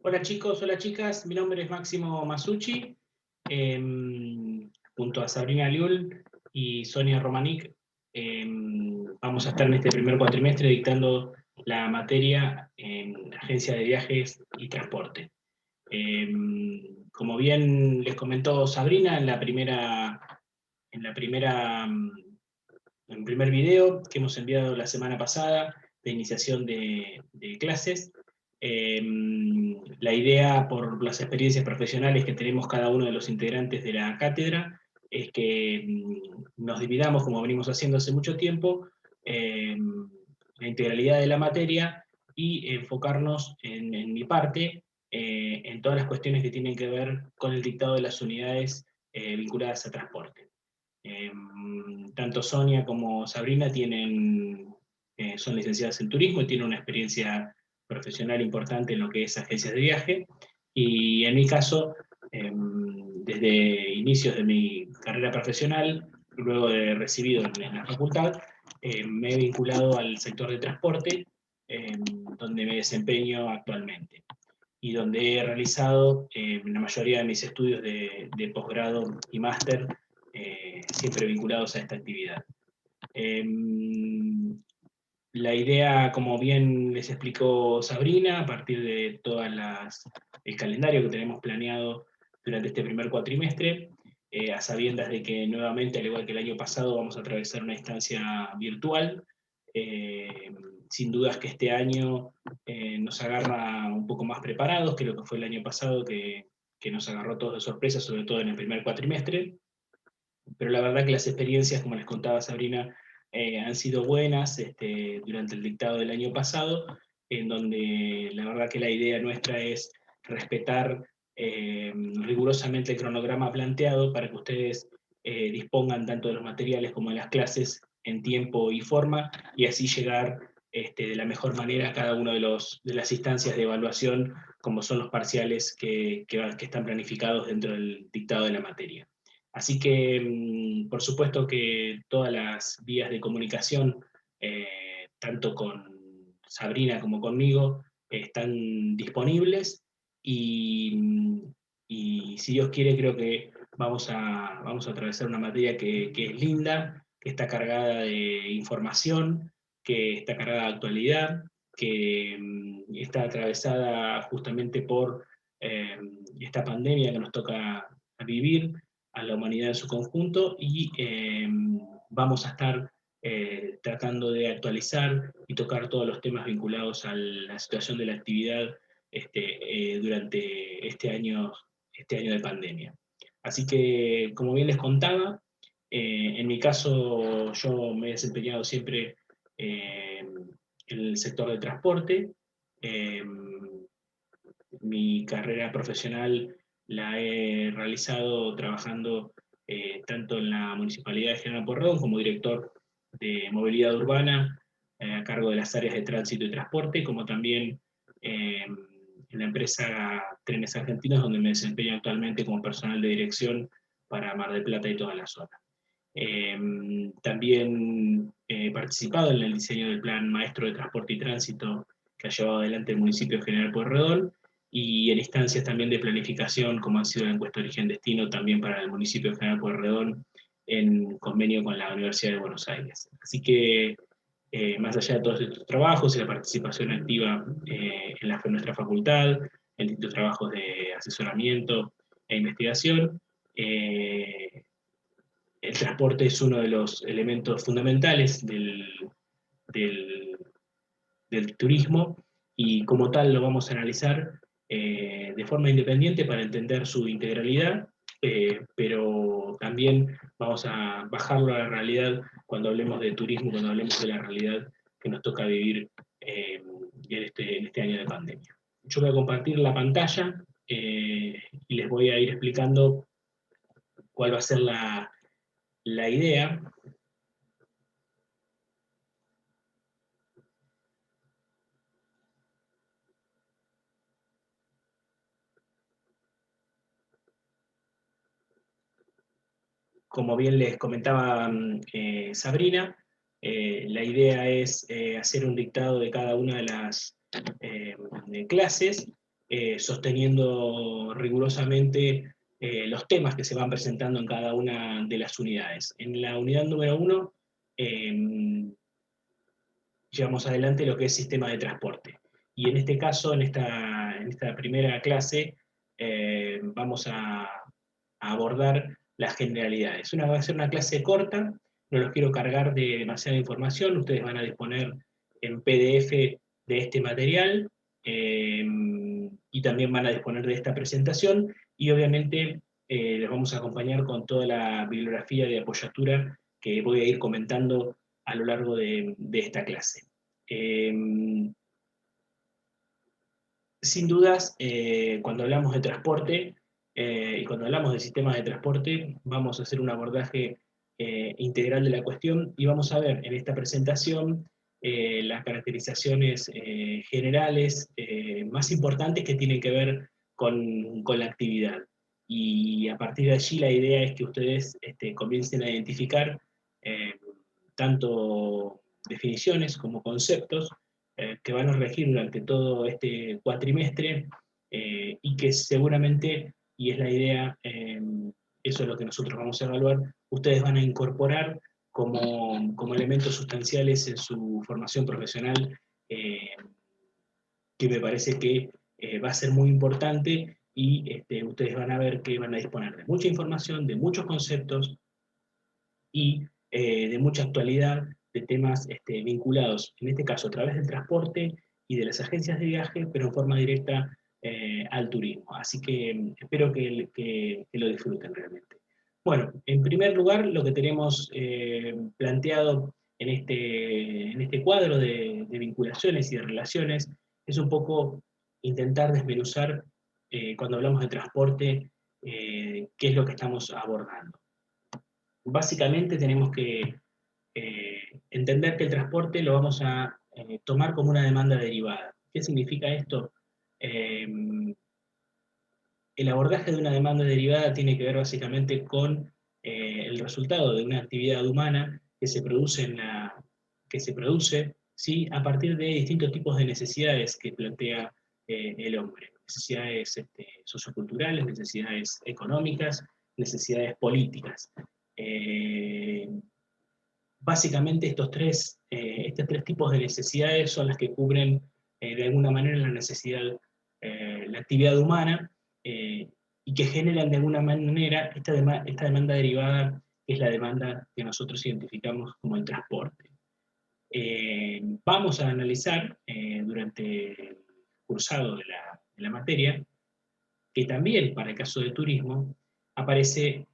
Hola chicos, hola chicas, mi nombre es Máximo Masucci, junto a Sabrina Liul y Sonia Romanik, vamos a estar en este primer cuatrimestre dictando la materia en Agencia de Viajes y Transporte. Como bien les comentó Sabrina en el primer video que hemos enviado la semana pasada de iniciación de clases. Eh, la idea, por las experiencias profesionales que tenemos cada uno de los integrantes de la cátedra, es que nos dividamos, como venimos haciendo hace mucho tiempo, la integralidad de la materia y enfocarnos en mi parte, en todas las cuestiones que tienen que ver con el dictado de las unidades vinculadas a transporte. Eh, Tanto Sonia como Sabrina son licenciadas en turismo y tienen una experiencia profesional importante en lo que es agencias de viaje. Y en mi caso, desde inicios de mi carrera profesional, luego de recibido en la facultad, me he vinculado al sector de transporte, donde me desempeño actualmente y donde he realizado la mayoría de mis estudios de posgrado y máster, siempre vinculados a esta actividad. Eh, la idea, como bien les explicó Sabrina, a partir de el calendario que tenemos planeado durante este primer cuatrimestre, a sabiendas de que nuevamente, al igual que el año pasado, vamos a atravesar una instancia virtual. eh, Sin dudas que este año nos agarra un poco más preparados que lo que fue el año pasado, que nos agarró todos de sorpresa, sobre todo en el primer cuatrimestre. Pero la verdad que las experiencias, como les contaba Sabrina, han sido buenas durante el dictado del año pasado, en donde la verdad que la idea nuestra es respetar rigurosamente el cronograma planteado para que ustedes dispongan tanto de los materiales como de las clases en tiempo y forma, y así llegar de la mejor manera a cada una de las instancias de evaluación, como son los parciales que están planificados dentro del dictado de la materia. Así que, por supuesto que todas las vías de comunicación, tanto con Sabrina como conmigo, están disponibles y, y si Dios quiere, creo que vamos a atravesar una materia que es linda, que está cargada de información, que está cargada de actualidad, que está atravesada justamente por esta pandemia que nos toca vivir a la humanidad en su conjunto, y vamos a estar tratando de actualizar y tocar todos los temas vinculados a la situación de la actividad durante este año de pandemia. Así que, como bien les contaba, en mi caso yo me he desempeñado siempre en el sector de transporte. Eh, Mi carrera profesional la he realizado trabajando tanto en la Municipalidad de General Pueyrredón como director de movilidad urbana, a cargo de las áreas de tránsito y transporte, como también en la empresa Trenes Argentinos, donde me desempeño actualmente como personal de dirección para Mar del Plata y toda la zona. También he participado en el diseño del Plan Maestro de Transporte y Tránsito que ha llevado adelante el municipio de General Pueyrredón, y en instancias también de planificación, como ha sido la encuesta de origen-destino también para el municipio de General Pueyrredón, en convenio con la Universidad de Buenos Aires. Así que, más allá de todos estos trabajos y la participación activa en nuestra facultad, en distintos trabajos de asesoramiento e investigación, el transporte es uno de los elementos fundamentales del, del turismo, y como tal lo vamos a analizar de forma independiente para entender su integralidad, pero también vamos a bajarlo a la realidad cuando hablemos de turismo, cuando hablemos de la realidad que nos toca vivir en este año de pandemia. Yo voy a compartir la pantalla y les voy a ir explicando cuál va a ser la idea. Como bien les comentaba Sabrina, la idea es hacer un dictado de cada una de las clases, sosteniendo rigurosamente los temas que se van presentando en cada una de las unidades. En la unidad número 1 llevamos adelante lo que es sistema de transporte. Y en este caso, en esta primera clase, vamos a abordar las generalidades. Va a ser una clase corta, no los quiero cargar de demasiada información, ustedes van a disponer en PDF de este material, y también van a disponer de esta presentación, y obviamente les vamos a acompañar con toda la bibliografía de apoyatura que voy a ir comentando a lo largo de esta clase. Sin dudas, cuando hablamos de transporte y cuando hablamos de sistemas de transporte, vamos a hacer un abordaje integral de la cuestión y vamos a ver en esta presentación las caracterizaciones generales más importantes que tienen que ver con la actividad. Y a partir de allí la idea es que ustedes comiencen a identificar eh, tanto definiciones como conceptos que van a regir durante todo este cuatrimestre y que seguramente, y es la idea, eso es lo que nosotros vamos a evaluar, ustedes van a incorporar como elementos sustanciales en su formación profesional, eh, que me parece que va a ser muy importante y ustedes van a ver que van a disponer de mucha información, de muchos conceptos y de mucha actualidad de temas vinculados, en este caso a través del transporte y de las agencias de viaje, pero en forma directa al turismo. Así que espero que lo disfruten realmente. Bueno, en primer lugar, lo que tenemos planteado en este cuadro de vinculaciones y de relaciones es un poco intentar desmenuzar, cuando hablamos de transporte, qué es lo que estamos abordando. Básicamente tenemos que entender que el transporte lo vamos a tomar como una demanda derivada. ¿Qué significa esto? Eh, el abordaje de una demanda derivada tiene que ver básicamente con el resultado de una actividad humana que se produce, ¿sí? A partir de distintos tipos de necesidades que plantea el hombre. Necesidades socioculturales, necesidades económicas, necesidades políticas. Eh, Básicamente estos tres tipos de necesidades son las que cubren de alguna manera la necesidad, la actividad humana, y que generan de alguna manera esta demanda derivada, que es la demanda que nosotros identificamos como el transporte. Vamos a analizar durante el cursado de la materia que también para el caso del turismo aparece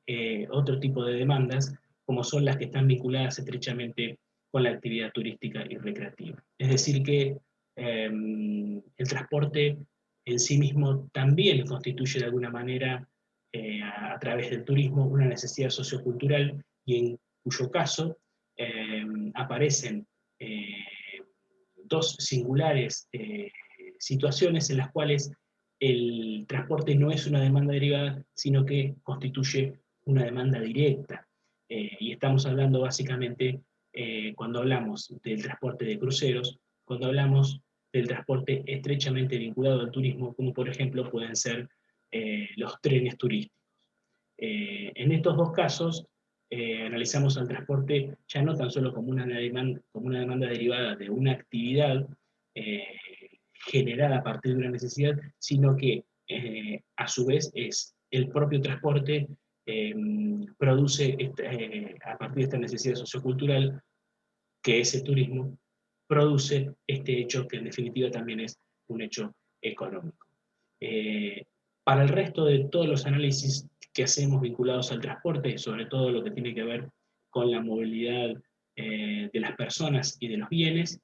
otro tipo de demandas, como son las que están vinculadas estrechamente con la actividad turística y recreativa. Es decir, que el transporte en sí mismo también constituye de alguna manera, a través del turismo, una necesidad sociocultural y en cuyo caso aparecen eh, dos singulares situaciones en las cuales el transporte no es una demanda derivada, sino que constituye una demanda directa. Y estamos hablando básicamente, cuando hablamos del transporte de cruceros, cuando hablamos del transporte estrechamente vinculado al turismo, como por ejemplo pueden ser los trenes turísticos. En estos dos casos, analizamos al transporte ya no tan solo como una demanda derivada de una actividad eh, generada a partir de una necesidad, sino que a su vez es el propio transporte eh, produce a partir de esta necesidad sociocultural, que es el turismo, produce este hecho que en definitiva también es un hecho económico. Eh, para el resto de todos los análisis que hacemos vinculados al transporte, sobre todo lo que tiene que ver con la movilidad de las personas y de los bienes,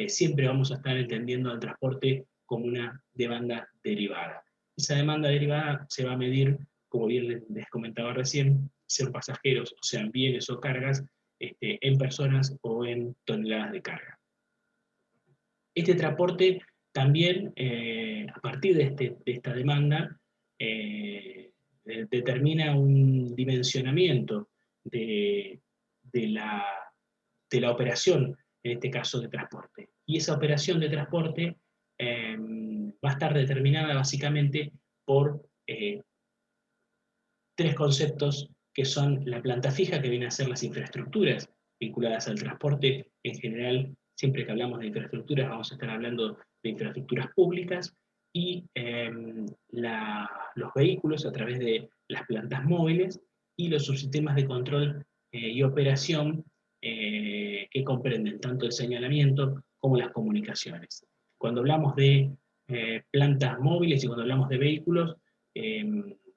siempre vamos a estar entendiendo al transporte como una demanda derivada. Esa demanda derivada se va a medir, como bien les comentaba recién, sean pasajeros, o sean bienes o cargas, en personas o en toneladas de carga. Este transporte también, a partir de esta demanda, determina un dimensionamiento de, de, la, de la operación, en este caso de transporte. Y esa operación de transporte va a estar determinada básicamente por tres conceptos que son la planta fija, que viene a ser las infraestructuras vinculadas al transporte. En general, siempre que hablamos de infraestructuras, vamos a estar hablando de infraestructuras públicas, y los vehículos a través de las plantas móviles, y los subsistemas de control y operación que comprenden tanto el señalamiento como las comunicaciones. Cuando hablamos de plantas móviles y cuando hablamos de vehículos,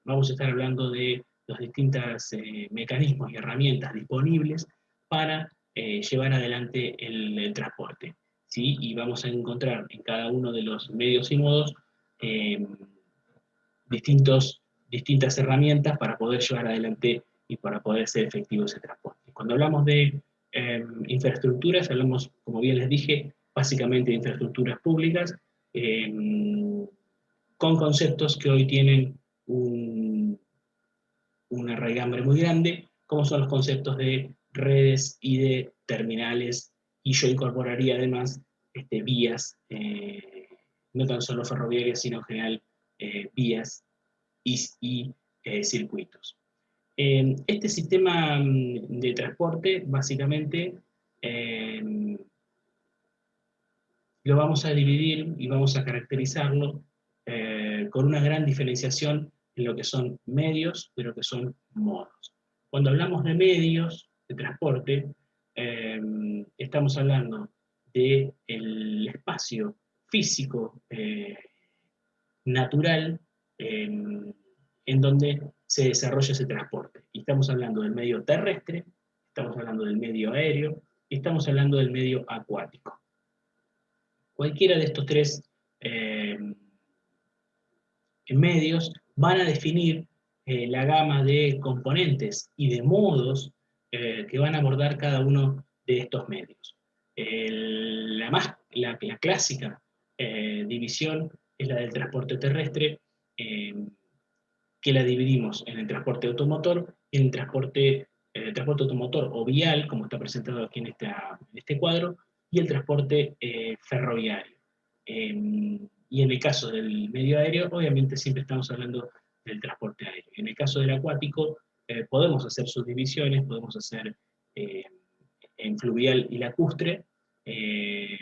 vamos a estar hablando de los distintos mecanismos y herramientas disponibles para llevar adelante el transporte, ¿sí? Y vamos a encontrar en cada uno de los medios y modos distintas herramientas para poder llevar adelante y para poder ser efectivo ese transporte. Cuando hablamos de infraestructuras, hablamos, como bien les dije, básicamente de infraestructuras públicas, con conceptos que hoy tienen una raigambre muy grande, como son los conceptos de redes y de terminales, y yo incorporaría además vías, no tan solo ferroviarias, sino en general vías y circuitos. Este sistema de transporte, básicamente, lo vamos a dividir y vamos a caracterizarlo con una gran diferenciación en lo que son medios de lo que son modos. Cuando hablamos de medios de transporte, estamos hablando del espacio físico natural en donde se desarrolla ese transporte. Y estamos hablando del medio terrestre, estamos hablando del medio aéreo, y estamos hablando del medio acuático. Cualquiera de estos tres medios van a definir la gama de componentes y de modos que van a abordar cada uno de estos medios. La clásica división es la del transporte terrestre, que la dividimos en el transporte automotor, en el transporte automotor o vial, como está presentado aquí en este cuadro, y el transporte ferroviario. Y en el caso del medio aéreo, obviamente siempre estamos hablando del transporte aéreo. En el caso del acuático, podemos hacer subdivisiones, podemos hacer en fluvial y lacustre, el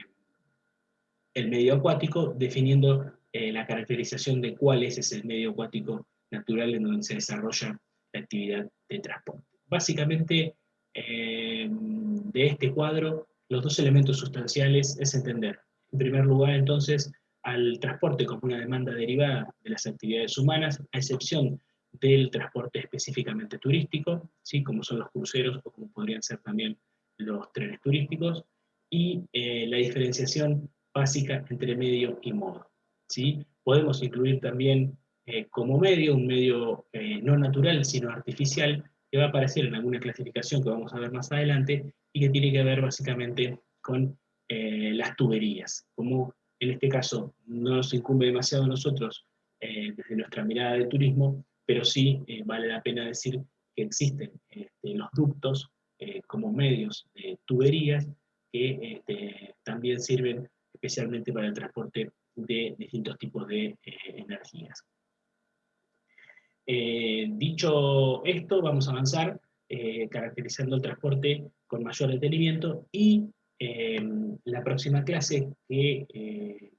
medio acuático, definiendo la caracterización de cuál es ese medio acuático natural en donde se desarrolla la actividad de transporte. Básicamente, de este cuadro, los dos elementos sustanciales es entender, en primer lugar, entonces, al transporte como una demanda derivada de las actividades humanas, a excepción del transporte específicamente turístico, ¿sí? Como son los cruceros o como podrían ser también los trenes turísticos, y la diferenciación básica entre medio y modo, ¿sí? Podemos incluir también como medio, un medio no natural, sino artificial, que va a aparecer en alguna clasificación que vamos a ver más adelante, y que tiene que ver básicamente con las tuberías. Como en este caso no nos incumbe demasiado a nosotros desde nuestra mirada de turismo, pero sí vale la pena decir que existen los ductos como medios de tuberías que también sirven especialmente para el transporte de distintos tipos de energías. Dicho esto, vamos a avanzar caracterizando el transporte con mayor detenimiento, y la próxima clase que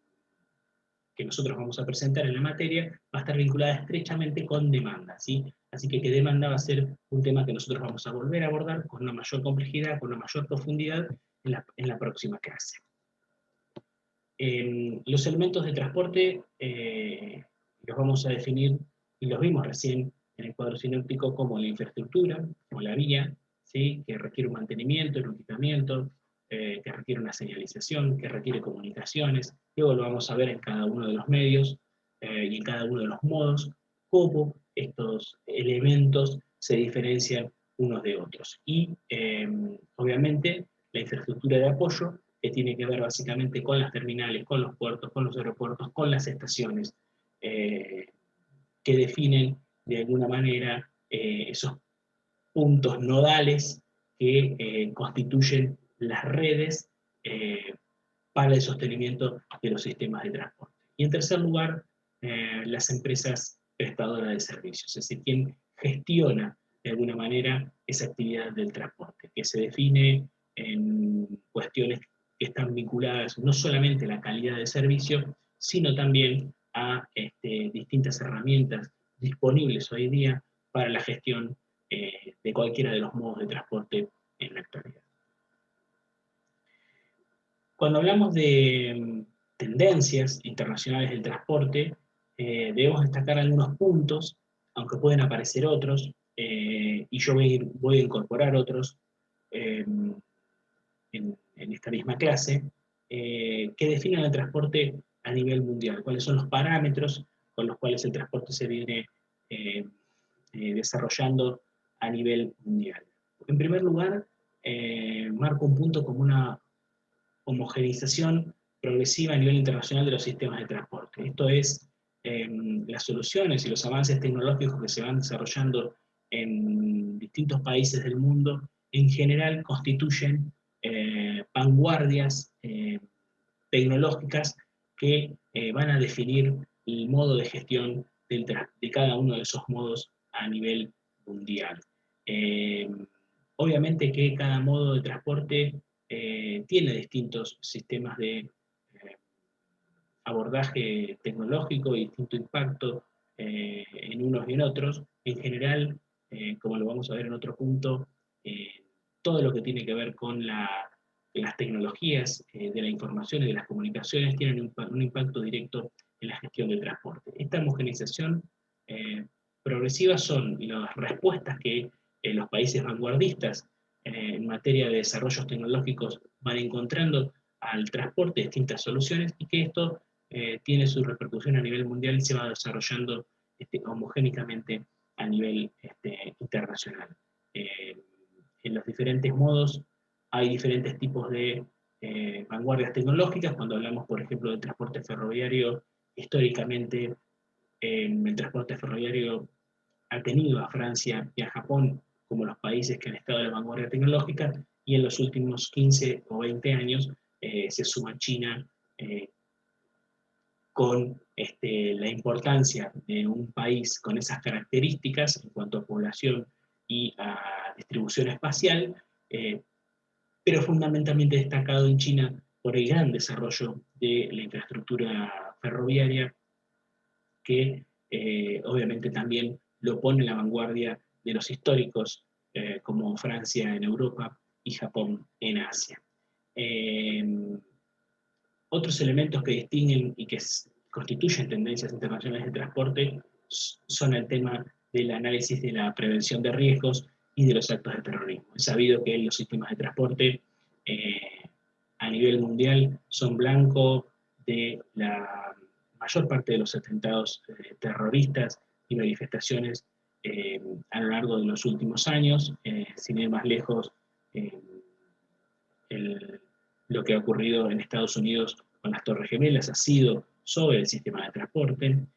nosotros vamos a presentar en la materia va a estar vinculada estrechamente con demanda, ¿sí? Así que demanda va a ser un tema que nosotros vamos a volver a abordar con una mayor complejidad, con una mayor profundidad en la próxima clase. Los elementos de transporte los vamos a definir, y los vimos recién en el cuadro sinóptico, como la infraestructura, o la vía, ¿sí? Que requiere un mantenimiento, un equipamiento, que requiere una señalización, que requiere comunicaciones. Luego lo vamos a ver en cada uno de los medios y en cada uno de los modos, cómo estos elementos se diferencian unos de otros. Y obviamente la infraestructura de apoyo, que tiene que ver básicamente con las terminales, con los puertos, con los aeropuertos, con las estaciones, que definen de alguna manera esos puntos nodales que constituyen las redes para el sostenimiento de los sistemas de transporte. Y en tercer lugar, las empresas prestadoras de servicios, es decir, quien gestiona de alguna manera esa actividad del transporte, que se define en cuestiones que están vinculadas no solamente a la calidad del servicio, sino también a distintas herramientas disponibles hoy día para la gestión de cualquiera de los modos de transporte en la actualidad. Cuando hablamos de tendencias internacionales del transporte, debemos destacar algunos puntos, aunque pueden aparecer otros, y yo voy a incorporar otros en esta misma clase, que definen el transporte a nivel mundial, cuáles son los parámetros con los cuales el transporte se viene desarrollando a nivel mundial. En primer lugar, marco un punto como una homogeneización progresiva a nivel internacional de los sistemas de transporte. Esto es, las soluciones y los avances tecnológicos que se van desarrollando en distintos países del mundo, en general constituyen vanguardias tecnológicas que van a definir el modo de gestión de cada uno de esos modos a nivel mundial. Eh, Obviamente que cada modo de transporte tiene distintos sistemas de abordaje tecnológico y distinto impacto en unos y en otros. En general, como lo vamos a ver en otro punto, todo lo que tiene que ver con las tecnologías de la información y de las comunicaciones tienen un impacto directo en la gestión del transporte. Esta homogeneización progresiva son las respuestas que los países vanguardistas en materia de desarrollos tecnológicos van encontrando al transporte distintas soluciones y que esto tiene su repercusión a nivel mundial y se va desarrollando homogénicamente a nivel internacional. En los diferentes modos hay diferentes tipos de vanguardias tecnológicas. Cuando hablamos, por ejemplo, del transporte ferroviario, históricamente el transporte ferroviario ha tenido a Francia y a Japón como los países que han estado en la vanguardia tecnológica, y en los últimos 15 o 20 años se suma China con la importancia de un país con esas características en cuanto a población y a distribución espacial, pero fundamentalmente destacado en China por el gran desarrollo de la infraestructura ferroviaria, que obviamente también lo pone en la vanguardia de los históricos como Francia en Europa y Japón en Asia. Otros elementos que distinguen y que constituyen tendencias internacionales de transporte son el tema del análisis de la prevención de riesgos y de los actos de terrorismo. Es sabido que los sistemas de transporte a nivel mundial son blanco de la mayor parte de los atentados terroristas y manifestaciones a lo largo de los últimos años. Sin ir más lejos, lo que ha ocurrido en Estados Unidos con las Torres Gemelas ha sido sobre el sistema de transporte,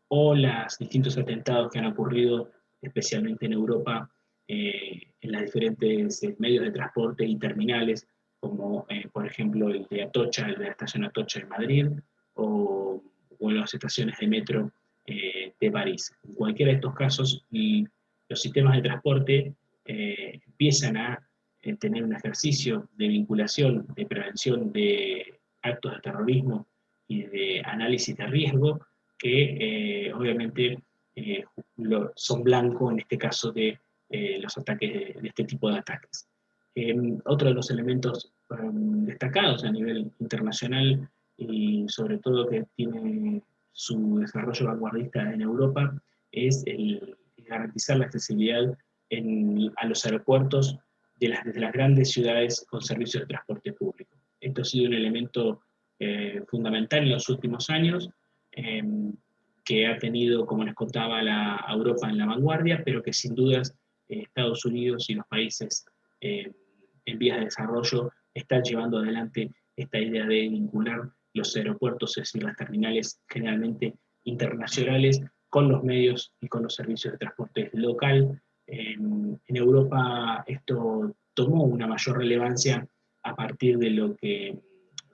o los distintos atentados que han ocurrido especialmente en Europa en los diferentes medios de transporte y terminales, como por ejemplo el de Atocha, el de la estación Atocha en Madrid, o en las estaciones de metro de París. En cualquiera de estos casos, los sistemas de transporte empiezan a tener un ejercicio de vinculación, de prevención de actos de terrorismo y de análisis de riesgo que obviamente son blanco en este caso de los ataques, de este tipo de ataques. Otro de los elementos destacados a nivel internacional y sobre todo que tiene su desarrollo vanguardista en Europa es el garantizar la accesibilidad a los aeropuertos desde las grandes ciudades con servicios de transporte público. Esto ha sido un elemento fundamental en los últimos años, que ha tenido, como les contaba, a Europa en la vanguardia, pero que sin dudas Estados Unidos y los países en vías de desarrollo están llevando adelante esta idea de vincular los aeropuertos, es decir, las terminales generalmente internacionales, con los medios y con los servicios de transporte local. En Europa esto tomó una mayor relevancia a partir de lo que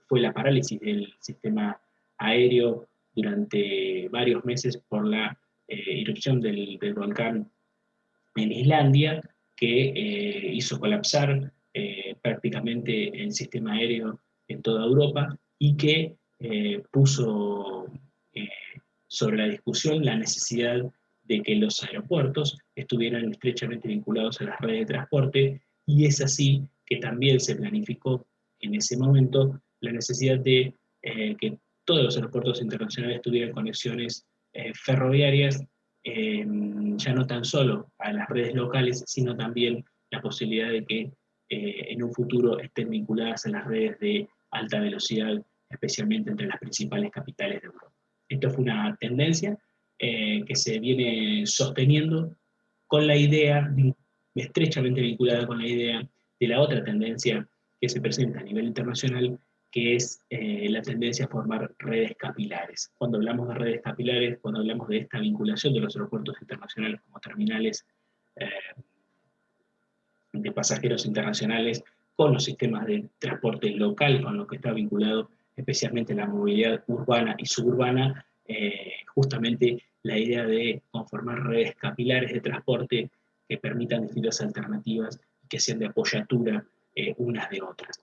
fue la parálisis del sistema aéreo durante varios meses por la erupción del volcán en Islandia, que hizo colapsar prácticamente el sistema aéreo en toda Europa y que puso eh, sobre la discusión la necesidad de que los aeropuertos estuvieran estrechamente vinculados a las redes de transporte, y es así que también se planificó en ese momento la necesidad de que todos los aeropuertos internacionales tuvieran conexiones ferroviarias, ya no tan solo a las redes locales, sino también la posibilidad de que en un futuro estén vinculadas a las redes de alta velocidad, especialmente entre las principales capitales de Europa. Esto fue una tendencia que se viene sosteniendo con la idea, estrechamente vinculada con la idea de la otra tendencia que se presenta a nivel internacional, que es la tendencia a formar redes capilares. Cuando hablamos de redes capilares, cuando hablamos de esta vinculación de los aeropuertos internacionales como terminales eh, de pasajeros internacionales con los sistemas de transporte local, con lo que está vinculado especialmente la movilidad urbana y suburbana, justamente la idea de conformar redes capilares de transporte que permitan distintas alternativas y que sean de apoyatura unas de otras.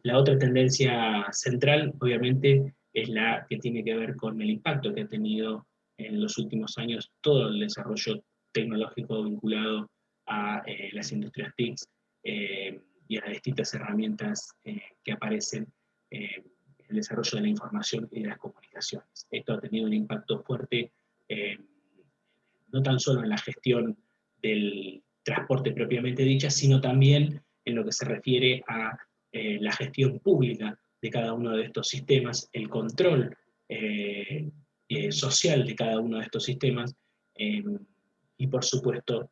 La otra tendencia central, obviamente, es la que tiene que ver con el impacto que ha tenido en los últimos años todo el desarrollo tecnológico vinculado a las industrias TICs y a las distintas herramientas que aparecen en el desarrollo de la información y de las comunicaciones. Esto ha tenido un impacto fuerte, no tan solo en la gestión del transporte propiamente dicha, sino también en lo que se refiere a la gestión pública de cada uno de estos sistemas, el control social de cada uno de estos sistemas, y por supuesto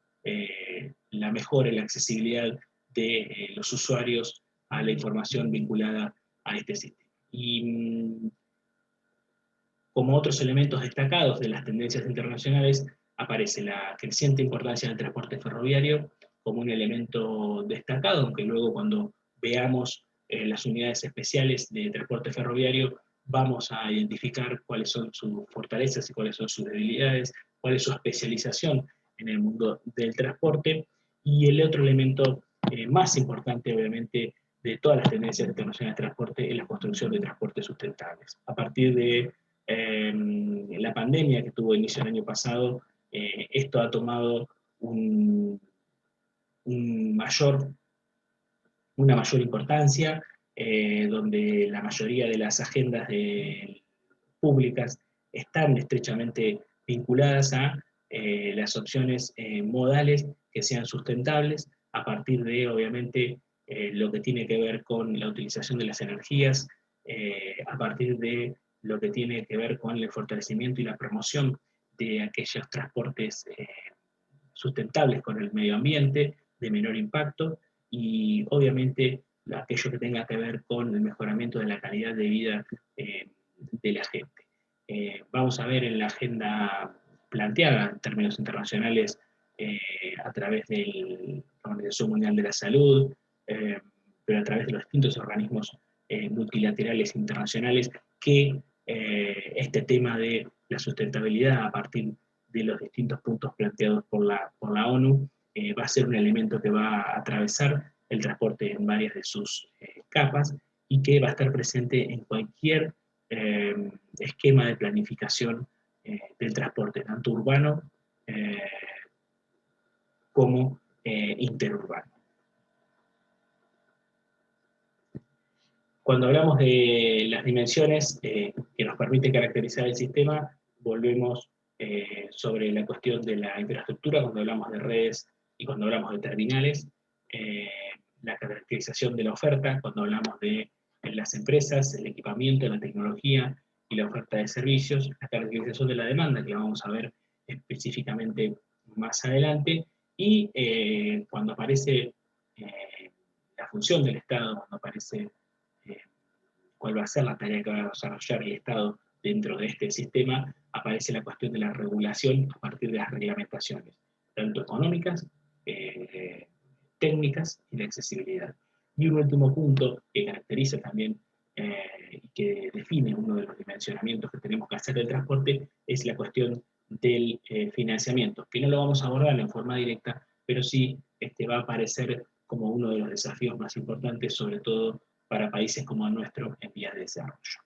la mejora y la accesibilidad de los usuarios a la información vinculada a este sistema. Y como otros elementos destacados de las tendencias internacionales, aparece la creciente importancia del transporte ferroviario como un elemento destacado, aunque luego cuando veamos las unidades especiales de transporte ferroviario vamos a identificar cuáles son sus fortalezas y cuáles son sus debilidades, cuál es su especialización en el mundo del transporte. Y el otro elemento más importante, obviamente, de todas las tendencias internacionales de transporte es la construcción de transportes sustentables. A partir de la pandemia que tuvo inicio el año pasado, esto ha tomado un mayor, una mayor importancia, donde la mayoría de las agendas públicas están estrechamente vinculadas a las opciones modales que sean sustentables, a partir de, obviamente, lo que tiene que ver con la utilización de las energías, a partir de lo que tiene que ver con el fortalecimiento y la promoción de aquellos transportes sustentables con el medio ambiente, de menor impacto, y obviamente aquello que tenga que ver con el mejoramiento de la calidad de vida de la gente. Vamos a ver en la agenda planteada en términos internacionales a través de la Organización Mundial de la Salud, pero a través de los distintos organismos multilaterales internacionales, que este tema de la sustentabilidad a partir de los distintos puntos planteados por la ONU va a ser un elemento que va a atravesar el transporte en varias de sus capas y que va a estar presente en cualquier esquema de planificación del transporte, tanto urbano como interurbano. Cuando hablamos de las dimensiones que nos permite caracterizar el sistema, volvemos sobre la cuestión de la infraestructura, cuando hablamos de redes y cuando hablamos de terminales, la caracterización de la oferta, cuando hablamos de las empresas, el equipamiento, la tecnología y la oferta de servicios, la caracterización de la demanda, que vamos a ver específicamente más adelante, y cuando aparece la función del Estado, cuando aparece cuál va a ser la tarea que va a desarrollar el Estado dentro de este sistema, aparece la cuestión de la regulación a partir de las reglamentaciones, tanto económicas, técnicas y de accesibilidad. Y un último punto que caracteriza también que define uno de los dimensionamientos que tenemos que hacer del transporte, es la cuestión del financiamiento, que no lo vamos a abordar en forma directa, pero sí va a aparecer como uno de los desafíos más importantes, sobre todo para países como el nuestro en vías de desarrollo.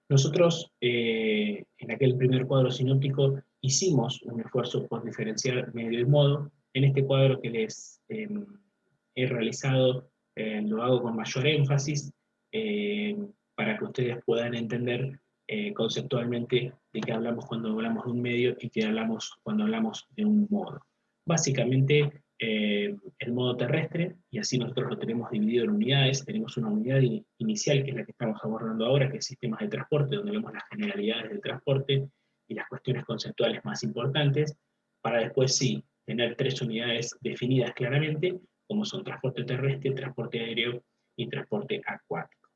Nosotros, en aquel primer cuadro sinóptico, hicimos un esfuerzo por diferenciar medio y modo. En este cuadro que les he realizado, lo hago con mayor énfasis, para que ustedes puedan entender conceptualmente de qué hablamos cuando hablamos de un medio y qué hablamos cuando hablamos de un modo. Básicamente, el modo terrestre, y así nosotros lo tenemos dividido en unidades. Tenemos una unidad inicial, que es la que estamos abordando ahora, que es sistemas de transporte, donde vemos las generalidades del transporte y las cuestiones conceptuales más importantes, para después sí tener 3 unidades definidas claramente, como son transporte terrestre, transporte aéreo y transporte acuático.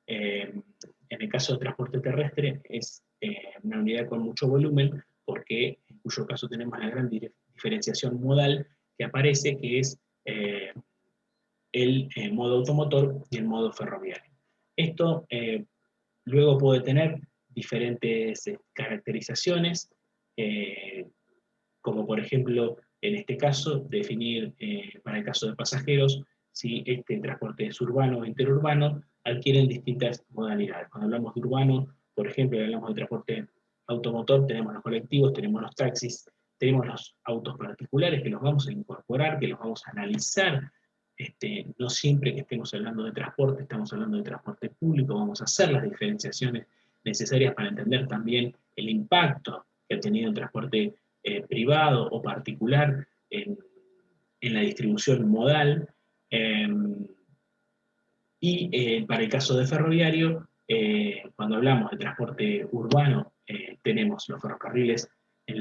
En el caso de transporte terrestre es una unidad con mucho volumen, porque en cuyo caso tenemos la gran diferenciación modal que aparece, que es el modo automotor y el modo ferroviario. Esto luego puede tener diferentes caracterizaciones, como por ejemplo, en este caso, definir para el caso de pasajeros, si este transporte es urbano o interurbano, adquieren distintas modalidades. Cuando hablamos de urbano, por ejemplo, hablamos de transporte automotor, tenemos los colectivos, tenemos los taxis, tenemos los autos particulares, que los vamos a incorporar, que los vamos a analizar. No siempre que estemos hablando de transporte, estamos hablando de transporte público, vamos a hacer las diferenciaciones necesarias para entender también el impacto que ha tenido el transporte privado o particular en la distribución modal. Y para el caso de ferroviario, cuando hablamos de transporte urbano, tenemos los ferrocarriles en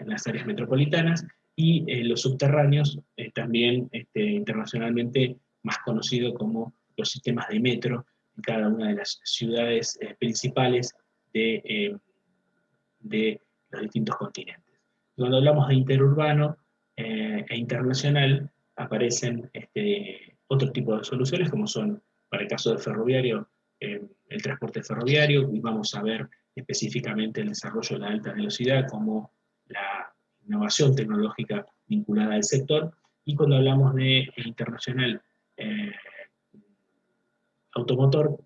las áreas metropolitanas, y los subterráneos, también internacionalmente más conocido como los sistemas de metro en cada una de las ciudades principales de los distintos continentes. Cuando hablamos de interurbano e internacional, aparecen otro tipo de soluciones, como son, para el caso del ferroviario, el transporte ferroviario, y vamos a ver específicamente el desarrollo de la alta velocidad como la innovación tecnológica vinculada al sector. Y cuando hablamos de internacional automotor,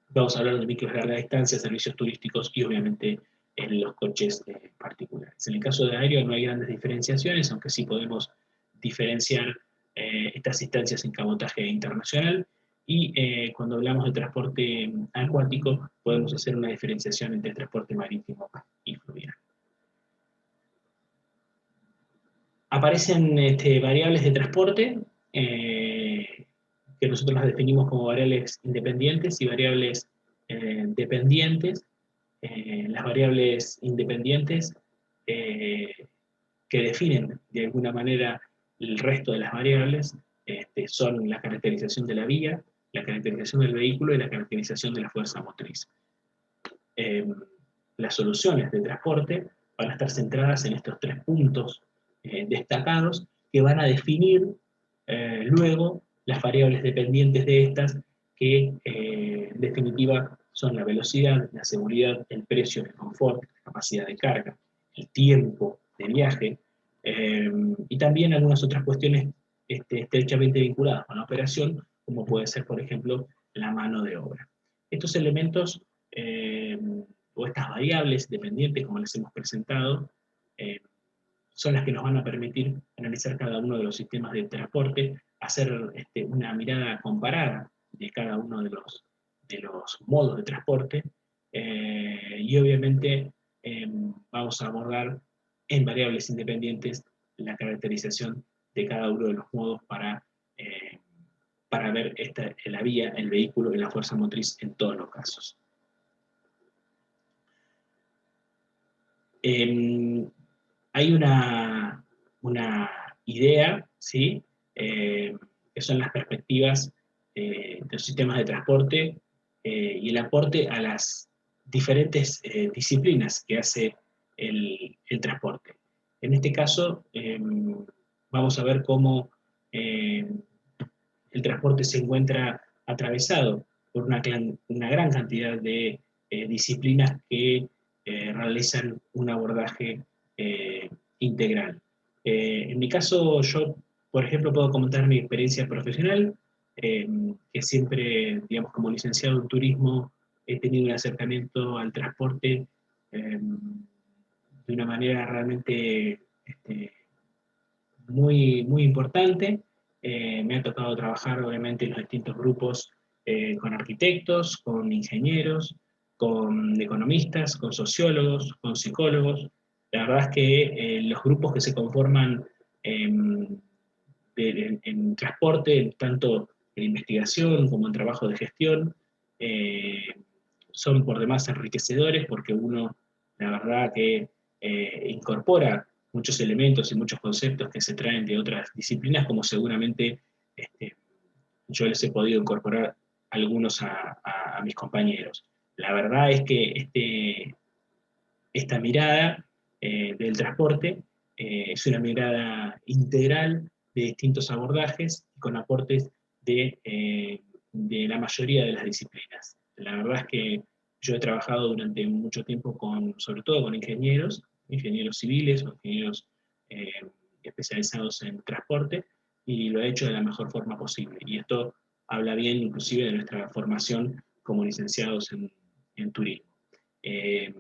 vamos a hablar de micros de larga distancia, servicios turísticos y obviamente en los coches particulares. En el caso de aéreo no hay grandes diferenciaciones, aunque sí podemos diferenciar estas instancias en cabotaje internacional. Y cuando hablamos de transporte acuático, podemos hacer una diferenciación entre transporte marítimo y fluvial. Aparecen variables de transporte, que nosotros las definimos como variables independientes y variables dependientes. Las variables independientes, que definen de alguna manera el resto de las variables, son la caracterización de la vía, la caracterización del vehículo y la caracterización de la fuerza motriz. Las soluciones de transporte van a estar centradas en estos 3 puntos destacados, que van a definir luego las variables dependientes de estas, que en definitiva son la velocidad, la seguridad, el precio, el confort, la capacidad de carga, el tiempo de viaje, y también algunas otras cuestiones estrechamente vinculadas con la operación, como puede ser, por ejemplo, la mano de obra. Estos elementos o estas variables dependientes, como les hemos presentado, son las que nos van a permitir analizar cada uno de los sistemas de transporte, hacer una mirada comparada de cada uno de los modos de transporte, y obviamente vamos a abordar en variables independientes la caracterización de cada uno de los modos para ver la vía, el vehículo y la fuerza motriz en todos los casos. Hay una idea, ¿sí? Que son las perspectivas de los sistemas de transporte y el aporte a las diferentes disciplinas que hace el transporte. En este caso, vamos a ver cómo el transporte se encuentra atravesado por una gran cantidad de disciplinas que realizan un abordaje integral. En mi caso, yo, por ejemplo, puedo comentar mi experiencia profesional, que siempre, digamos, como licenciado en turismo, he tenido un acercamiento al transporte de una manera realmente muy importante. Me ha tocado trabajar, obviamente, en los distintos grupos con arquitectos, con ingenieros, con economistas, con sociólogos, con psicólogos. La verdad es que los grupos que se conforman en transporte, tanto en investigación como en trabajo de gestión, eh, son por demás enriquecedores porque uno, la verdad que incorpora muchos elementos y muchos conceptos que se traen de otras disciplinas, como seguramente este, yo les he podido incorporar algunos a mis compañeros. La verdad es que esta mirada del transporte es una mirada integral de distintos abordajes y con aportes de la mayoría de las disciplinas. La verdad es que yo he trabajado durante mucho tiempo sobre todo con ingenieros, ingenieros civiles o ingenieros eh, especializados en transporte, y lo he hecho de la mejor forma posible. Y esto habla bien inclusive de nuestra formación como licenciados en turismo. Eh,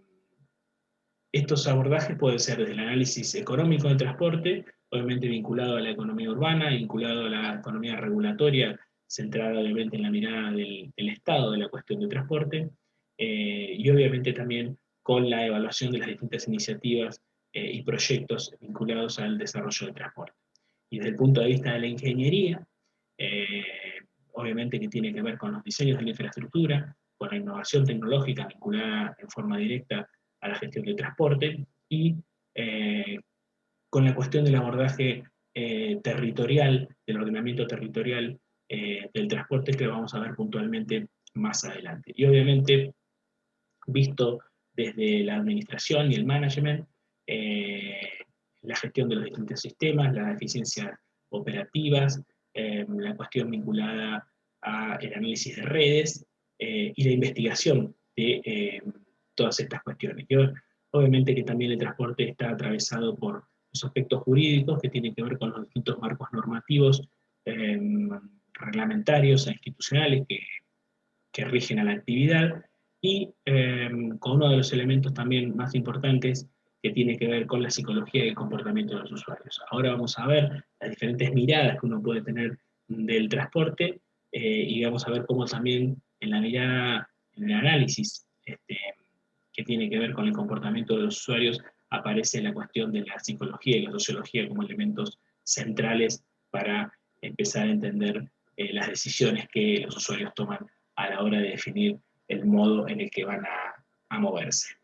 Estos abordajes pueden ser desde el análisis económico del transporte, obviamente vinculado a la economía urbana, vinculado a la economía regulatoria, centrada obviamente en la mirada del Estado de la cuestión del transporte, y obviamente también con la evaluación de las distintas iniciativas y proyectos vinculados al desarrollo del transporte. Y desde el punto de vista de la ingeniería, eh, obviamente que tiene que ver con los diseños de la infraestructura, con la innovación tecnológica vinculada en forma directa a la gestión del transporte y eh, con la cuestión del abordaje territorial, del ordenamiento territorial del transporte que lo vamos a ver puntualmente más adelante. Y obviamente, visto desde la administración y el management, eh, la gestión de los distintos sistemas, las eficiencias operativas, la cuestión vinculada al análisis de redes y la investigación de todas estas cuestiones. Y obviamente que también el transporte está atravesado por los aspectos jurídicos que tienen que ver con los distintos marcos normativos, eh, reglamentarios e institucionales que rigen a la actividad, y con uno de los elementos también más importantes que tiene que ver con la psicología y el comportamiento de los usuarios. Ahora vamos a ver las diferentes miradas que uno puede tener del transporte y vamos a ver cómo también en la mirada, en el análisis que tiene que ver con el comportamiento de los usuarios, aparece la cuestión de la psicología y la sociología como elementos centrales para empezar a entender las decisiones que los usuarios toman a la hora de definir el modo en el que van a moverse.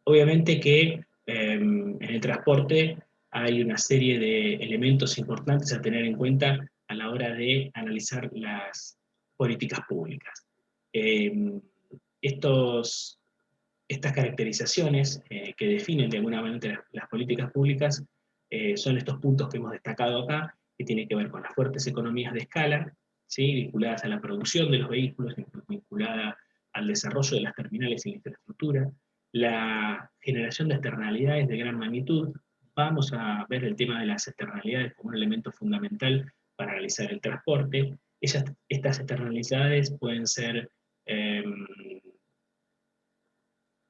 Obviamente que en el transporte hay una serie de elementos importantes a tener en cuenta a la hora de analizar las políticas públicas. Eh, estos, estas caracterizaciones que definen de alguna manera las políticas públicas son estos puntos que hemos destacado acá, que tienen que ver con las fuertes economías de escala, ¿sí? Vinculadas a la producción de los vehículos, vinculada al desarrollo de las terminales y la infraestructura, la generación de externalidades de gran magnitud. Vamos a ver el tema de las externalidades como un elemento fundamental para realizar el transporte. Estas externalidades pueden ser eh,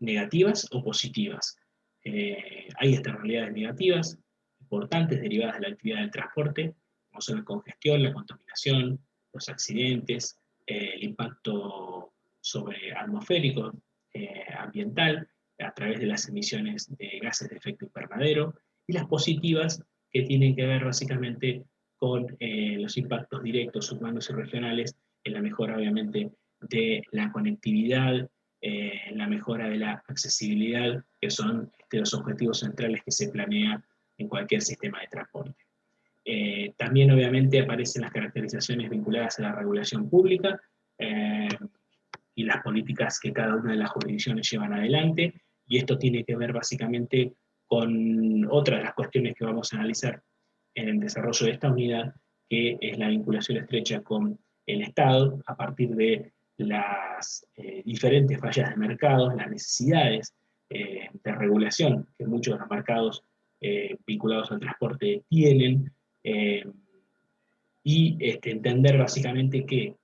negativas o positivas. Hay externalidades negativas importantes derivadas de la actividad del transporte, como son la congestión, la contaminación, los accidentes, el impacto sobre atmosférico, ambiental, a través de las emisiones de gases de efecto invernadero, y las positivas que tienen que ver básicamente con los impactos directos, humanos y regionales, en la mejora obviamente de la conectividad, la mejora de la accesibilidad, que son los objetivos centrales que se planea en cualquier sistema de transporte. También obviamente aparecen las caracterizaciones vinculadas a la regulación pública y las políticas que cada una de las jurisdicciones llevan adelante, y esto tiene que ver básicamente con otra de las cuestiones que vamos a analizar en el desarrollo de esta unidad, que es la vinculación estrecha con el Estado, a partir de las diferentes fallas de mercados, las necesidades de regulación que muchos de los mercados vinculados al transporte tienen, y entender básicamente que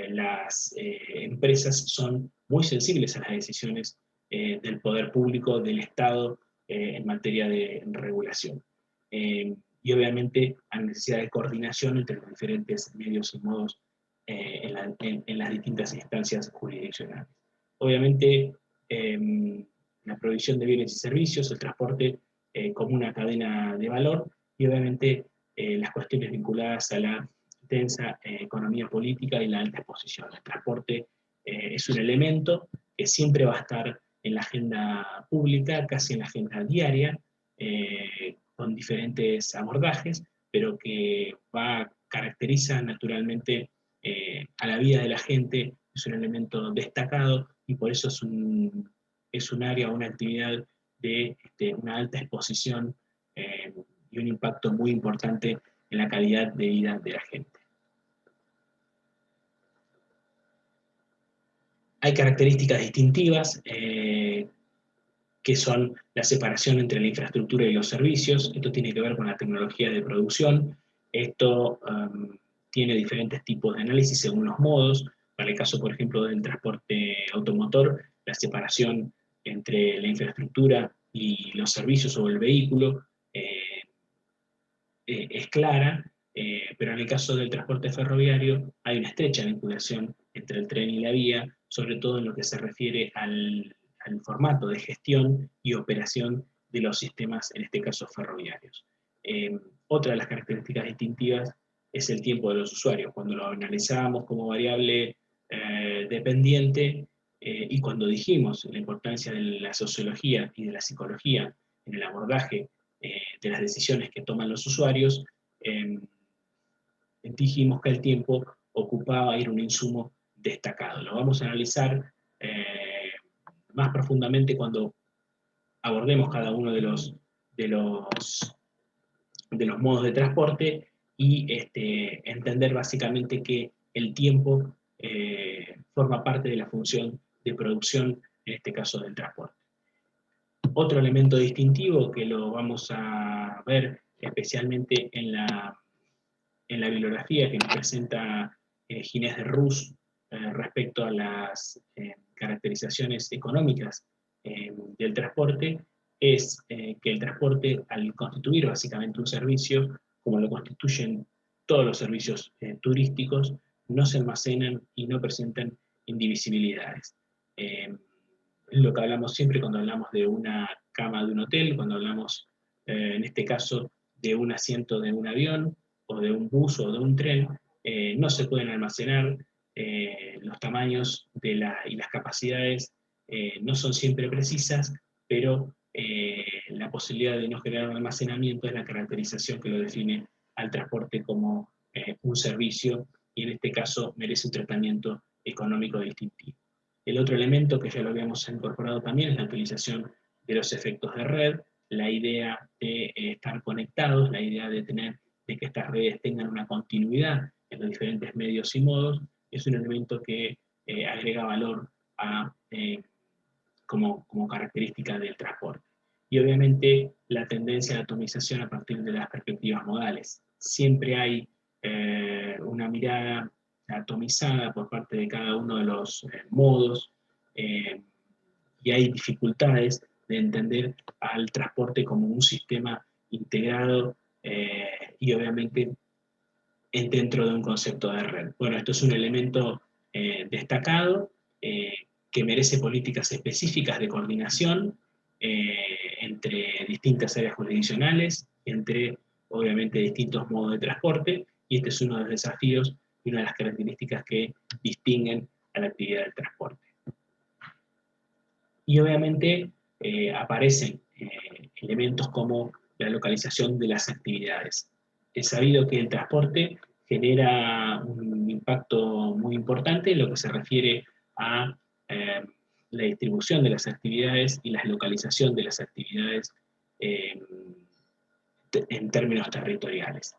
las empresas son muy sensibles a las decisiones del poder público, del Estado, en materia de regulación. Y obviamente a la necesidad de coordinación entre los diferentes medios y modos en las distintas instancias jurisdiccionales. Obviamente, la provisión de bienes y servicios, el transporte como una cadena de valor, y obviamente las cuestiones vinculadas a la intensa economía política y la alta exposición. El transporte es un elemento que siempre va a estar en la agenda pública, casi en la agenda diaria, con diferentes abordajes, pero que caracteriza naturalmente a la vida de la gente, es un elemento destacado y por eso es un área, una actividad de una alta exposición y un impacto muy importante en la calidad de vida de la gente. Hay características distintivas que son la separación entre la infraestructura y los servicios. Esto tiene que ver con la tecnología de producción. Esto tiene diferentes tipos de análisis según los modos. Para el caso, por ejemplo, del transporte automotor, la separación entre la infraestructura y los servicios o el vehículo es clara, pero en el caso del transporte ferroviario hay una estrecha vinculación entre el tren y la vía, sobre todo en lo que se refiere al formato de gestión y operación de los sistemas, en este caso ferroviarios. Otra de las características distintivas es el tiempo de los usuarios. Cuando lo analizábamos como variable dependiente y cuando dijimos la importancia de la sociología y de la psicología en el abordaje de las decisiones que toman los usuarios, dijimos que el tiempo ocupaba ir un insumo destacado. Lo vamos a analizar más profundamente cuando abordemos cada uno de los, de los modos de transporte y entender básicamente que el tiempo forma parte de la función de producción, en este caso del transporte. Otro elemento distintivo que lo vamos a ver especialmente en la bibliografía que nos presenta Ginés de Rus respecto a las caracterizaciones económicas del transporte, es que el transporte, al constituir básicamente un servicio, como lo constituyen todos los servicios turísticos, no se almacenan y no presentan indivisibilidades. Lo que hablamos siempre cuando hablamos de una cama de un hotel, cuando hablamos, en este caso, de un asiento de un avión, o de un bus o de un tren, no se pueden almacenar, los tamaños y las capacidades no son siempre precisas, pero la posibilidad de no generar un almacenamiento es la caracterización que lo define al transporte como un servicio, y en este caso merece un tratamiento económico distintivo. El otro elemento que ya lo habíamos incorporado también es la utilización de los efectos de red, la idea de estar conectados, la idea de que estas redes tengan una continuidad en los diferentes medios y modos, es un elemento que agrega valor como característica del transporte. Y obviamente la tendencia a la atomización a partir de las perspectivas modales. Siempre hay una mirada atomizada por parte de cada uno de los modos, y hay dificultades de entender al transporte como un sistema integrado y obviamente dentro de un concepto de red. Bueno, esto es un elemento destacado que merece políticas específicas de coordinación entre distintas áreas jurisdiccionales, entre obviamente distintos modos de transporte, y este es uno de los desafíos y una de las características que distinguen a la actividad del transporte. Y obviamente aparecen elementos como la localización de las actividades. Es sabido que el transporte genera un impacto muy importante en lo que se refiere a la distribución de las actividades y la localización de las actividades en términos territoriales.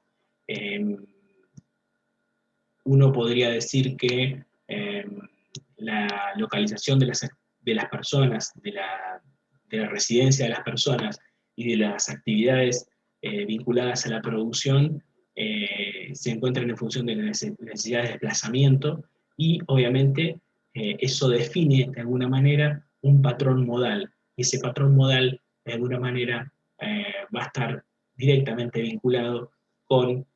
Uno podría decir que la localización de las personas, de la residencia de las personas y de las actividades vinculadas a la producción se encuentran en función de la necesidad de desplazamiento y obviamente eso define de alguna manera un patrón modal y ese patrón modal de alguna manera va a estar directamente vinculado con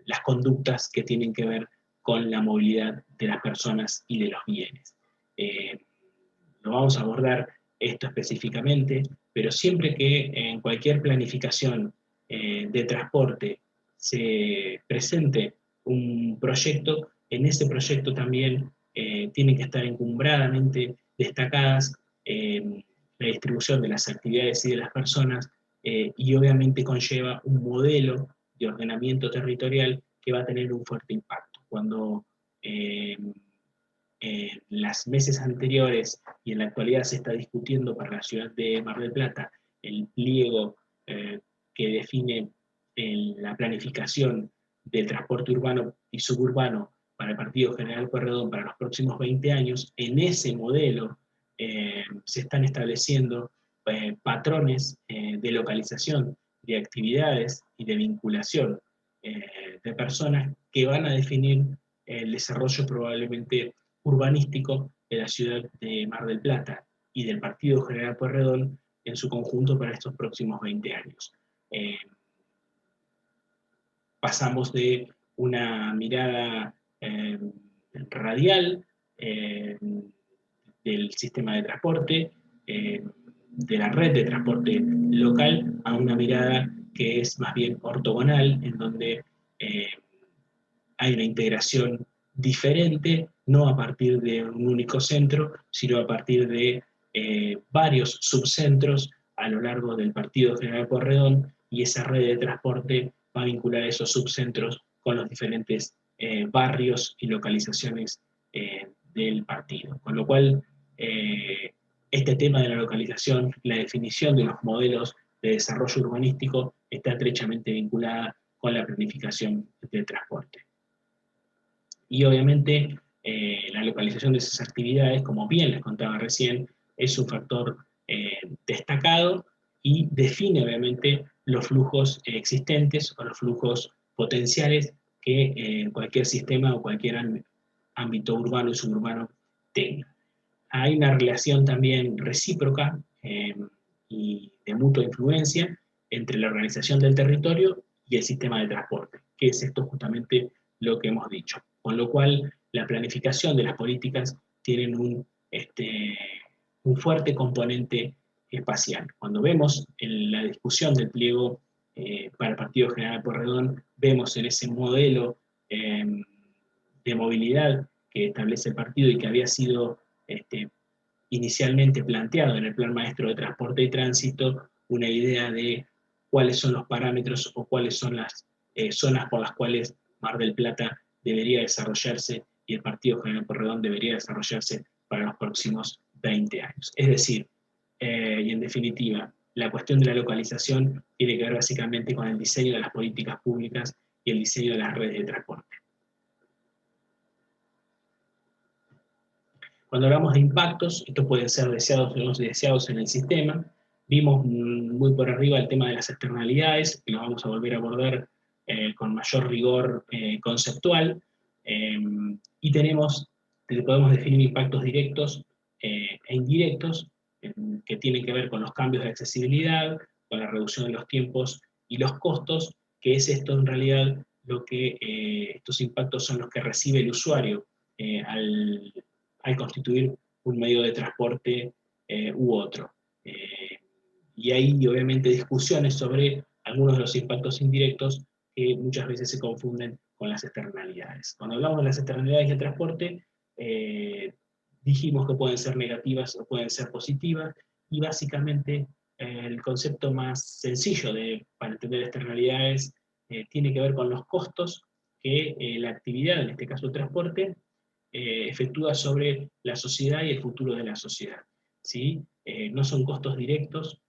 las conductas que tienen que ver con la movilidad de las personas y de los bienes. No vamos a abordar esto específicamente, pero siempre que en cualquier planificación de transporte se presente un proyecto, en ese proyecto también tienen que estar encumbradamente destacadas la distribución de las actividades y de las personas y obviamente conlleva un modelo de ordenamiento territorial que va a tener un fuerte impacto. Cuando en las meses anteriores y en la actualidad se está discutiendo para la ciudad de Mar del Plata el pliego que define la planificación del transporte urbano y suburbano para el Partido General Pueyrredón para los próximos 20 años, en ese modelo se están estableciendo patrones de localización, de actividades y de vinculación de personas que van a definir el desarrollo probablemente urbanístico de la ciudad de Mar del Plata y del Partido General Pueyrredón en su conjunto para estos próximos 20 años. Pasamos de una mirada radial del sistema de transporte, de la red de transporte local, a una mirada que es más bien ortogonal, en donde hay una integración diferente, no a partir de un único centro, sino a partir de varios subcentros a lo largo del Partido General Pueyrredón, y esa red de transporte va a vincular esos subcentros con los diferentes barrios y localizaciones del partido. Con lo cual, este tema de la localización, la definición de los modelos de desarrollo urbanístico está estrechamente vinculada con la planificación del transporte. Y obviamente la localización de esas actividades, como bien les contaba recién, es un factor destacado y define obviamente los flujos existentes o los flujos potenciales que cualquier sistema o cualquier ámbito urbano y suburbano tenga. Hay una relación también recíproca y de mutua influencia entre la organización del territorio y el sistema de transporte, que es esto justamente lo que hemos dicho. Con lo cual, la planificación de las políticas tienen un fuerte componente espacial. Cuando vemos en la discusión del pliego para el Partido General Pueyrredón, vemos en ese modelo de movilidad que establece el partido y que había sido inicialmente planteado en el Plan Maestro de Transporte y Tránsito, una idea de cuáles son los parámetros o cuáles son las zonas por las cuales Mar del Plata debería desarrollarse y el Partido General Pueyrredón debería desarrollarse para los próximos 20 años. Es decir, y en definitiva, la cuestión de la localización tiene que ver básicamente con el diseño de las políticas públicas y el diseño de las redes de transporte. Cuando hablamos de impactos, estos pueden ser deseados o no deseados en el sistema. Vimos muy por arriba el tema de las externalidades, que lo vamos a volver a abordar con mayor rigor conceptual. Y podemos definir impactos directos e indirectos, que tienen que ver con los cambios de accesibilidad, con la reducción de los tiempos y los costos, que es esto en realidad lo que estos impactos son los que recibe el usuario al constituir un medio de transporte u otro. Y hay obviamente discusiones sobre algunos de los impactos indirectos que muchas veces se confunden con las externalidades. Cuando hablamos de las externalidades del transporte, dijimos que pueden ser negativas o pueden ser positivas, y básicamente el concepto más sencillo para entender externalidades tiene que ver con los costos que la actividad, en este caso el transporte, efectúa sobre la sociedad y el futuro de la sociedad. ¿Sí? No son costos directos,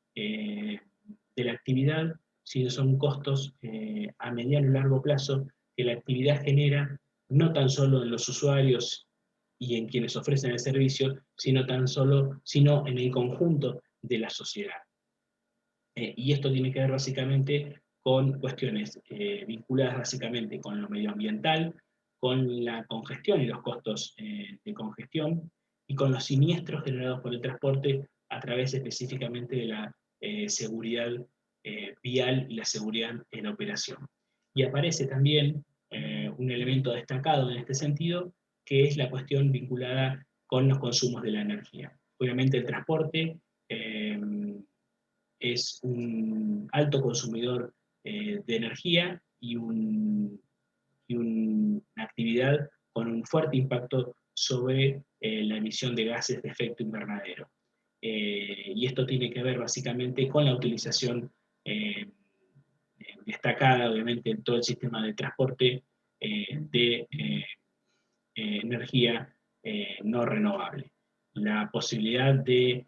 de la actividad, sino son costos a mediano y largo plazo que la actividad genera, no tan solo en los usuarios y en quienes ofrecen el servicio, sino en el conjunto de la sociedad. Y esto tiene que ver básicamente con cuestiones vinculadas básicamente con lo medioambiental, con la congestión y los costos de congestión, y con los siniestros generados por el transporte a través específicamente de la seguridad vial y la seguridad en la operación. Y aparece también un elemento destacado en este sentido, que es la cuestión vinculada con los consumos de la energía. Obviamente el transporte es un alto consumidor de energía y una actividad con un fuerte impacto sobre la emisión de gases de efecto invernadero. Y esto tiene que ver básicamente con la utilización destacada, obviamente, en todo el sistema de transporte de energía no renovable. La posibilidad de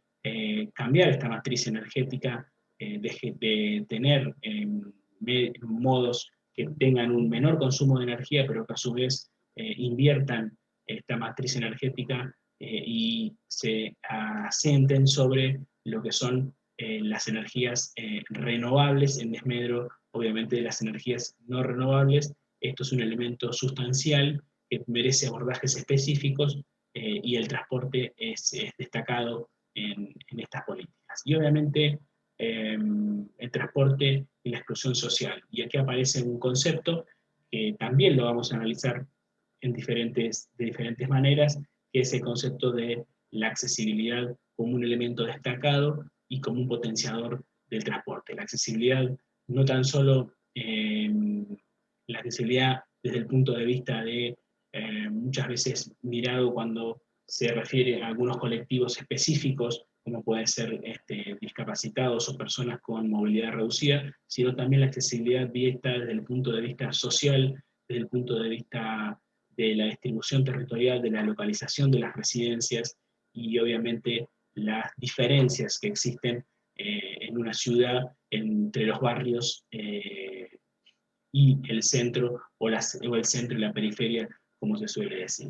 cambiar esta matriz energética, de tener modos que tengan un menor consumo de energía, pero que a su vez inviertan esta matriz energética y se asienten sobre lo que son las energías renovables en desmedro, obviamente, de las energías no renovables. Esto es un elemento sustancial que merece abordajes específicos y el transporte es destacado en estas políticas. Y obviamente el transporte y la exclusión social. Y aquí aparece un concepto que también lo vamos a analizar de diferentes maneras, que es el concepto de la accesibilidad como un elemento destacado y como un potenciador del transporte. La accesibilidad no tan solo la accesibilidad desde el punto de vista de muchas veces mirado cuando se refiere a algunos colectivos específicos, como pueden ser discapacitados o personas con movilidad reducida, sino también la accesibilidad vista desde el punto de vista social, desde el punto de vista de la distribución territorial, de la localización de las residencias y obviamente las diferencias que existen en una ciudad entre los barrios y el centro o el centro y la periferia, como se suele decir.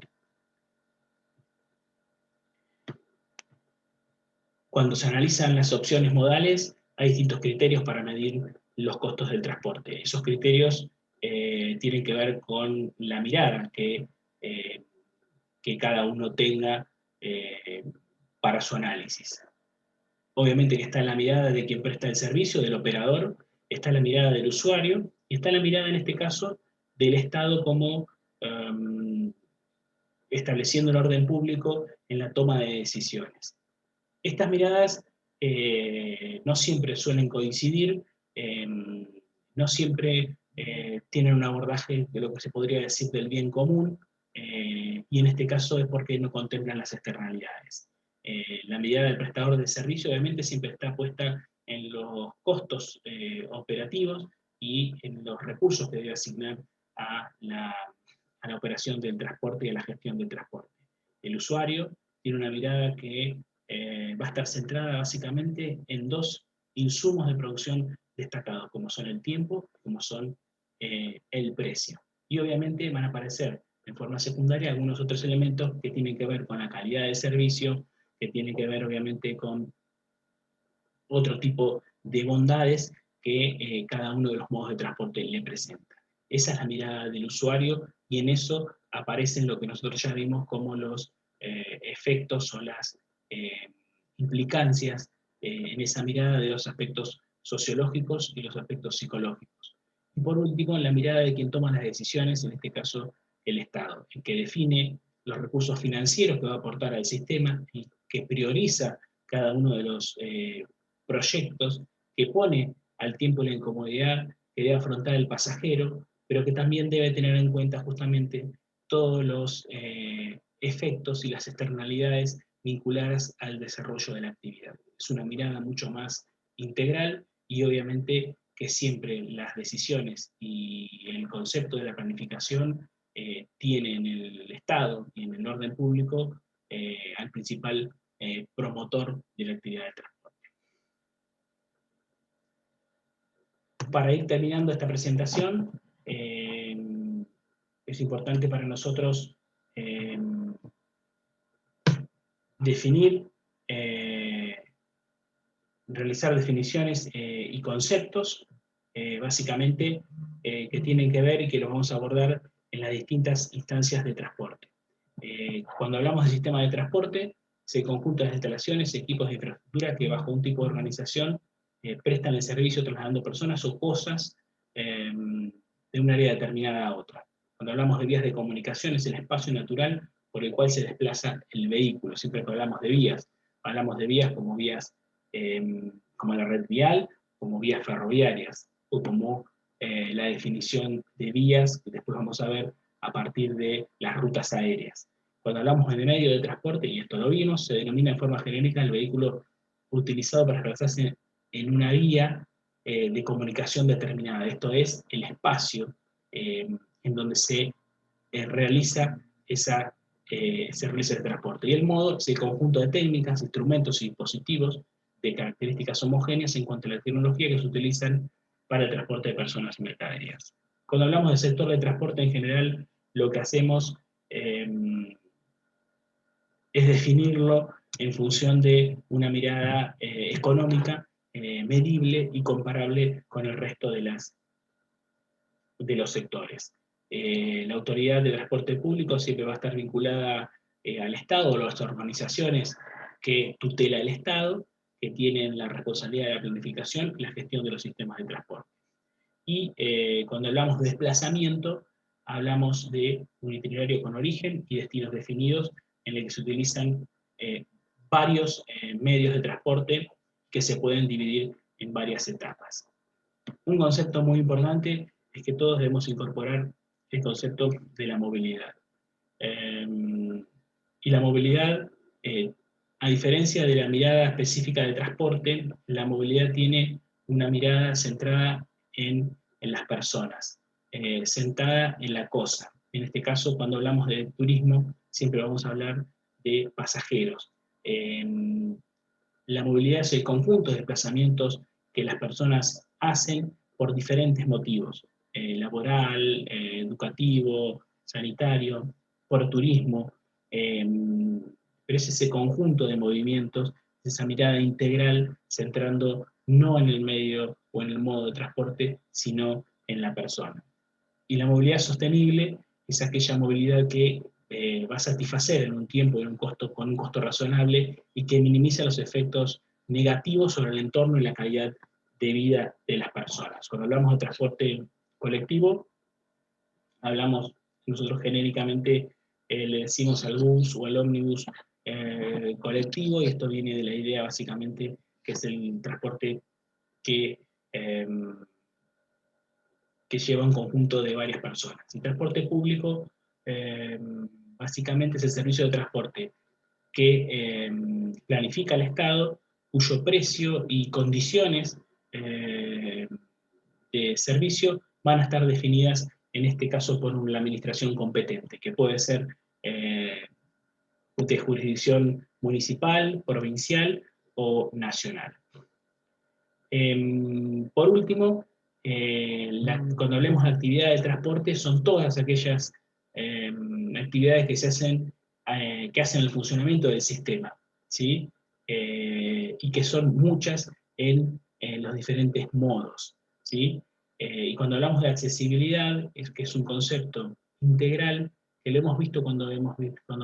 Cuando se analizan las opciones modales, hay distintos criterios para medir los costos del transporte. Esos criterios tienen que ver con la mirada que cada uno tenga para su análisis. Obviamente que está la mirada de quien presta el servicio, del operador, está la mirada del usuario, y está la mirada, en este caso, del Estado como estableciendo el orden público en la toma de decisiones. Estas miradas no siempre suelen coincidir, no siempre tienen un abordaje de lo que se podría decir del bien común, y en este caso es porque no contemplan las externalidades. La mirada del prestador de servicio obviamente siempre está puesta en los costos operativos y en los recursos que debe asignar a la operación del transporte y a la gestión del transporte. El usuario tiene una mirada que va a estar centrada básicamente en dos insumos de producción destacados, como son el tiempo, como son el precio. Y obviamente van a aparecer en forma secundaria algunos otros elementos que tienen que ver con la calidad del servicio, que tienen que ver obviamente con otro tipo de bondades que cada uno de los modos de transporte le presenta. Esa es la mirada del usuario y en eso aparecen lo que nosotros ya vimos como los efectos o las implicancias en esa mirada de los aspectos sociológicos y los aspectos psicológicos. Y por último, en la mirada de quien toma las decisiones, en este caso el Estado, el que define los recursos financieros que va a aportar al sistema y que prioriza cada uno de los proyectos, que pone al tiempo y la incomodidad que debe afrontar el pasajero, pero que también debe tener en cuenta justamente todos los efectos y las externalidades vinculadas al desarrollo de la actividad. Es una mirada mucho más integral y obviamente que siempre las decisiones y el concepto de la planificación tiene en el Estado y en el orden público al principal promotor de la actividad de transporte. para ir terminando esta presentación, es importante para nosotros definir, realizar definiciones y conceptos, básicamente, que tienen que ver y que los vamos a abordar en las distintas instancias de transporte. Cuando hablamos de sistema de transporte, se conjuntan las instalaciones, equipos de infraestructura que bajo un tipo de organización prestan el servicio trasladando personas o cosas de un área determinada a otra. Cuando hablamos de vías de comunicación, es el espacio natural por el cual se desplaza el vehículo. Siempre que hablamos de vías como vías como la red vial, como vías ferroviarias, o como la definición de vías, que después vamos a ver a partir de las rutas aéreas. Cuando hablamos de medio de transporte, y esto lo vimos, se denomina en forma genérica el vehículo utilizado para desplazarse en una vía de comunicación determinada. Esto es el espacio en donde se realiza ese servicio de transporte. Y el modo es el conjunto de técnicas, instrumentos y dispositivos de características homogéneas en cuanto a la tecnología que se utilizan para el transporte de personas y mercaderías. Cuando hablamos del sector de transporte en general, lo que hacemos es definirlo en función de una mirada económica, medible y comparable con el resto de los sectores. La autoridad de transporte público siempre va a estar vinculada al Estado o a las organizaciones que tutela el Estado, que tienen la responsabilidad de la planificación y la gestión de los sistemas de transporte. Y cuando hablamos de desplazamiento, hablamos de un itinerario con origen y destinos definidos en el que se utilizan varios medios de transporte que se pueden dividir en varias etapas. Un concepto muy importante es que todos debemos incorporar el concepto de la movilidad. Y la movilidad, a diferencia de la mirada específica del transporte, la movilidad tiene una mirada centrada en las personas, sentada en la cosa. En este caso, cuando hablamos de turismo, siempre vamos a hablar de pasajeros. La movilidad es el conjunto de desplazamientos que las personas hacen por diferentes motivos, laboral, educativo, sanitario, por turismo, pero es ese conjunto de movimientos, esa mirada integral, centrando no en el medio o en el modo de transporte, sino en la persona. Y la movilidad sostenible es aquella movilidad que va a satisfacer en un tiempo y con un costo razonable y que minimiza los efectos negativos sobre el entorno y la calidad de vida de las personas. Cuando hablamos de transporte colectivo, hablamos nosotros genéricamente, le decimos al bus o al ómnibus colectivo, y esto viene de la idea básicamente que es el transporte que lleva un conjunto de varias personas. El transporte público básicamente es el servicio de transporte que planifica el Estado, cuyo precio y condiciones de servicio van a estar definidas, en este caso, por la administración competente, que puede ser de jurisdicción municipal, provincial o nacional. Por último, cuando hablemos de actividades de transporte, son todas aquellas actividades que hacen el funcionamiento del sistema, ¿sí? Y que son muchas en los diferentes modos, ¿sí? Y cuando hablamos de accesibilidad, que es un concepto integral, que lo hemos visto cuando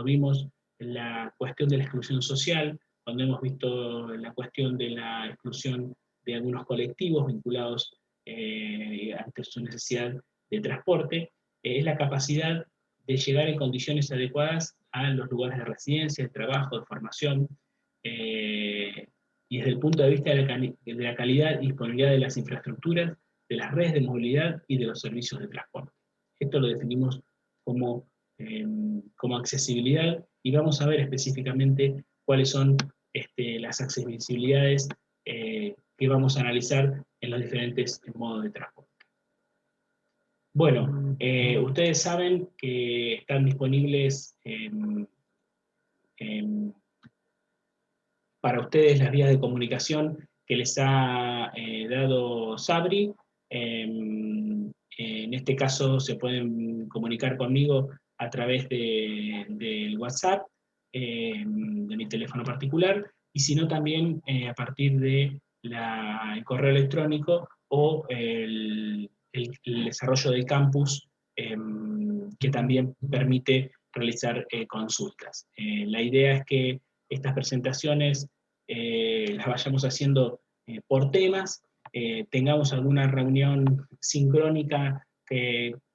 vimos la cuestión de la exclusión social, cuando hemos visto la cuestión de la exclusión de algunos colectivos vinculados ante su necesidad de transporte, es la capacidad de llegar en condiciones adecuadas a los lugares de residencia, de trabajo, de formación, y desde el punto de vista de la calidad y disponibilidad de las infraestructuras, de las redes de movilidad y de los servicios de transporte. Esto lo definimos como accesibilidad, y vamos a ver específicamente cuáles son las accesibilidades que vamos a analizar en los diferentes modos de transporte. Bueno, ustedes saben que están disponibles para ustedes las vías de comunicación que les ha dado Sabri, En este caso se pueden comunicar conmigo a través del WhatsApp, de mi teléfono particular, y si no también a partir de el correo electrónico o el desarrollo del campus, que también permite realizar consultas. La idea es que estas presentaciones las vayamos haciendo por temas, tengamos alguna reunión sincrónica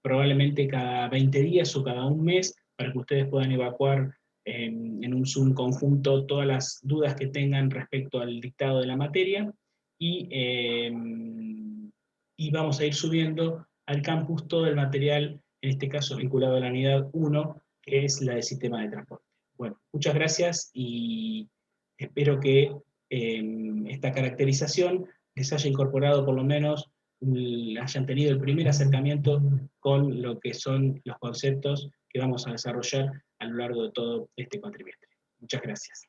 probablemente cada 20 días o cada un mes, para que ustedes puedan evacuar en un Zoom conjunto todas las dudas que tengan respecto al dictado de la materia, y vamos a ir subiendo al campus todo el material, en este caso vinculado a la unidad 1, que es la de sistema de transporte. Bueno, muchas gracias y espero que esta caracterización les haya incorporado por lo menos, hayan tenido el primer acercamiento con lo que son los conceptos que vamos a desarrollar a lo largo de todo este cuatrimestre. Muchas gracias.